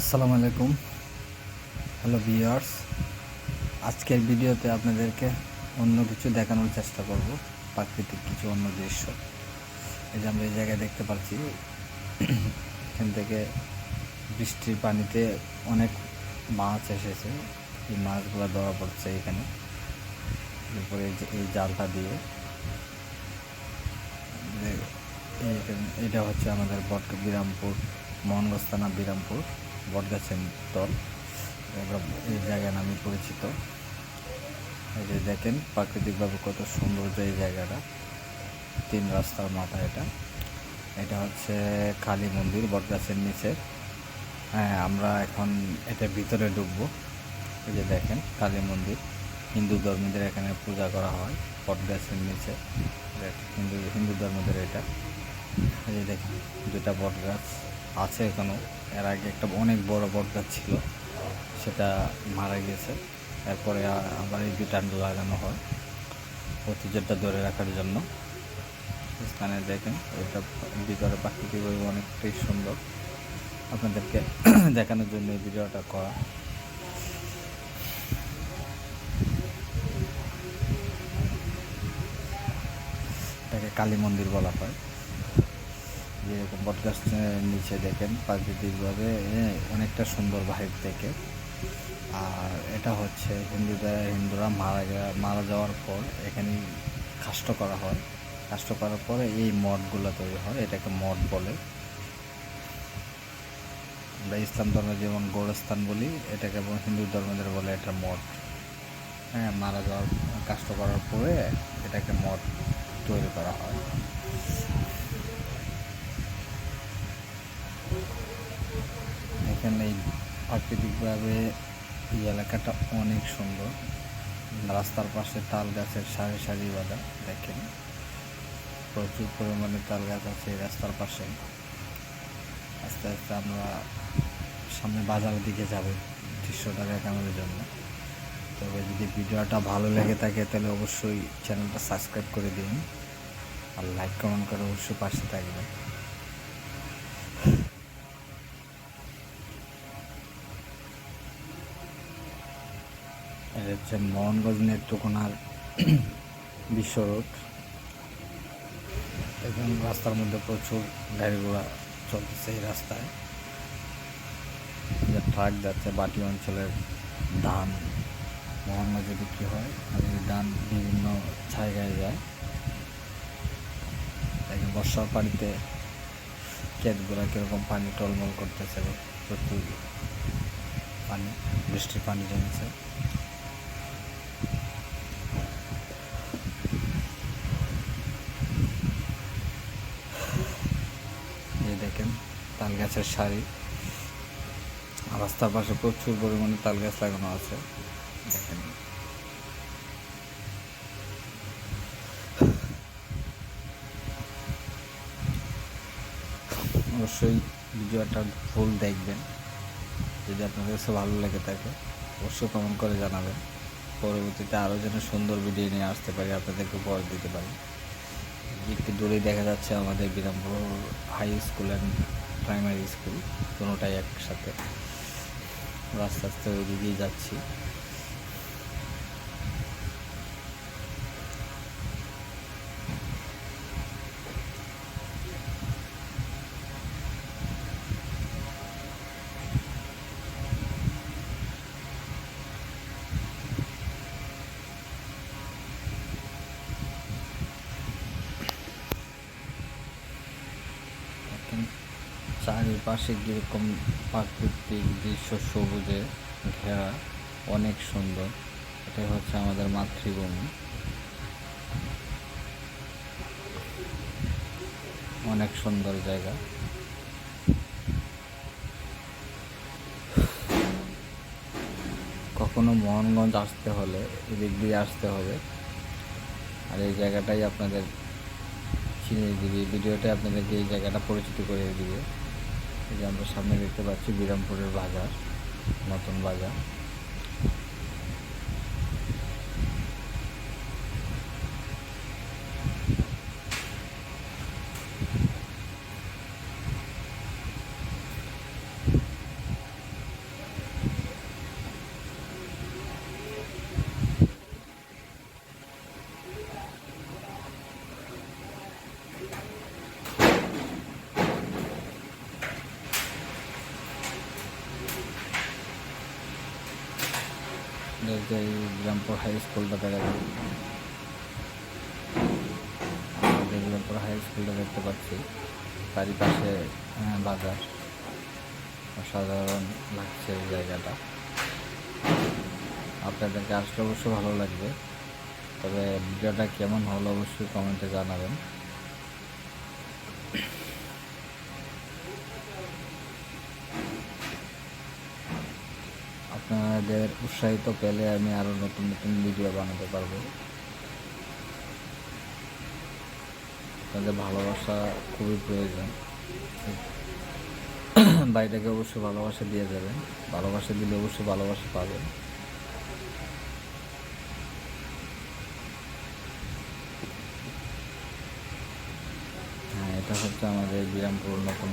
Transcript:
আসসালামু আলাইকুম। Hello viewers, আজকের ভিডিওতে আপনাদেরকে অন্য কিছু দেখানোর চেষ্টা করব, প্রাকৃতিক কিছু অন্য দৃশ্য। এই যে আমরা এই জায়গায় দেখতে পাচ্ছি, এখান থেকে বৃষ্টির পানিতে অনেক মাছ এসেছে। এই মাছগুলো ধরা পড়ছে এখানে, এরপরে এই জালটা দিয়ে। এটা হচ্ছে আমাদের বিরামপুর, মোহনগঞ্জ থানা বিরামপুর বটগাছের তল, এই জায়গার নামে পরিচিত। এই যে দেখেন প্রাকৃতিকভাবে কত সৌন্দর্য এই জায়গাটা, 3 রাস্তার মাথা। এটা হচ্ছে কালী মন্দির বটগাছের নিচে। হ্যাঁ, আমরা এখন এটা ভিতরে ঢুকবো। এই যে দেখেন কালী মন্দির, হিন্দু ধর্মীদের এখানে পূজা করা হয় বটগাছের নিচে। হিন্দু ধর্মীদের এটা। এই যে দেখেন 2টা বট গাছ আছে এখনও। এর আগে একটা অনেক বড় বট গাছ ছিল, সেটা মারা গেছে। এরপরে আবার এই 2টা লাগানো হয় ঐতিহ্যটা ধরে রাখার জন্য। এখানে দেখেন এটা ভিতরে প্রাকৃতিকভাবে অনেকটাই সুন্দর, আপনাদেরকে দেখানোর জন্য এই ভিডিওটা করা। এটাকে কালী মন্দির বলা হয়। যেরকম বটগাছের নিচে দেখেন প্রাকৃতিকভাবে অনেকটা সুন্দর ভাইব থেকে। আর এটা হচ্ছে হিন্দুরা মারা যাওয়ার পর এখানে কাষ্ঠ করা হয়। কাষ্ঠ করার পরে এই মঠগুলো তৈরি হয়, এটাকে মঠ বলে। আমরা ইসলাম ধর্মে যেমন গোরস্থান বলি, এটাকে হিন্দু ধর্মদের বলে এটা মঠ। হ্যাঁ, মারা যাওয়ার কাষ্ঠ করার পরে এটাকে মঠ তৈরি করা হয়। এখানে এই প্রাকৃতিকভাবে এই এলাকাটা অনেক সুন্দর। রাস্তার পাশে তাল গাছের সারি সারি বাঁধা, দেখেন প্রচুর পরিমাণে তাল গাছ আছে এই রাস্তার পাশে। আস্তে আস্তে আমরা সামনে বাজারের দিকে যাব দৃশ্যটা দেখানোর জন্য। তবে যদি ভিডিওটা ভালো লেগে থাকে তাহলে অবশ্যই চ্যানেলটা সাবস্ক্রাইব করে দিন, আর লাইক কমেন্ট করে অবশ্যই পাশে থাকবেন। এটা হচ্ছে মোহনগঞ্জ নেত্রকোনার বিশ্ব রোড। এখন রাস্তার মধ্যে প্রচুর গাড়ি ঘোড়া চলতেছে এই রাস্তায়। যে ট্রাক যাচ্ছে বাটি অঞ্চলের ধান মোহনগঞ্জে বিক্রি হয়, আর এই ধান বিভিন্ন জায়গায় যায়। দেখেন বর্ষার পানিতে ক্ষেতগুলো কীরকম পানি টলমল করতেছে, প্রচুর পানি, বৃষ্টির পানি জমেছে। এই দেখেন তাল গাছের সারি, রাস্তার পাশে প্রচুর পরিমাণে তাল গাছ লাগানো আছে। দেখেন অবশ্যই ভিডিওটা ফুল দেখবেন। যদি আপনাদের কাছে ভালো লেগে থাকে অবশ্যই কমেন্ট করে জানাবেন। পরবর্তীতে আরও যেন সুন্দর ভিডিও নিয়ে আসতে পারি, আপনাদেরকে উপহার দিতে পারি। একটু দূরেই দেখা যাচ্ছে আমাদের Birampur high school and primary school, কোনোটাই একসাথে। আস্তে আস্তে ওই দিকেই যাচ্ছি। চারিপাশে কীরকম প্রাকৃতিক দৃশ্য, সবুজে ঘেরা, অনেক সুন্দর। এটাই হচ্ছে আমাদের মাতৃভূমি। অনেক সুন্দর জায়গা। কখনো মোহনগঞ্জ আসতে হলে এদিক দিয়ে আসতে হবে। আর এই জায়গাটাই আপনাদের চিনিয়ে দিবে, ভিডিওটাই আপনাদেরকে এই জায়গাটা পরিচিত করে দিবে। এই যে আমরা সামনে দেখতে পাচ্ছি বিরামপুরের বাজার, নতুন বাজার। যে এই বিরামপুর হাই স্কুলটা দেখা যায়, আমাদের বিরামপুর হাই স্কুলটা দেখতে পাচ্ছি, তারই পাশে বাজার। অসাধারণ লাগছে এই জায়গাটা, আপনাদেরকে আসলে অবশ্যই ভালো লাগবে। তবে ভিডিওটা কেমন হলো অবশ্যই কমেন্টে জানাবেন। আপনাদের উৎসাহিত পেলে আমি আরও নতুন নতুন ভিডিও বানাতে পারবো। আপনাদের ভালোবাসা খুবই প্রয়োজন। বাড়িটাকে অবশ্যই ভালোবাসা দিয়ে যাবেন, ভালোবাসা দিলে অবশ্যই ভালোবাসা পাবেন। হ্যাঁ, এটা হচ্ছে আমাদের বিরামপুর নতুন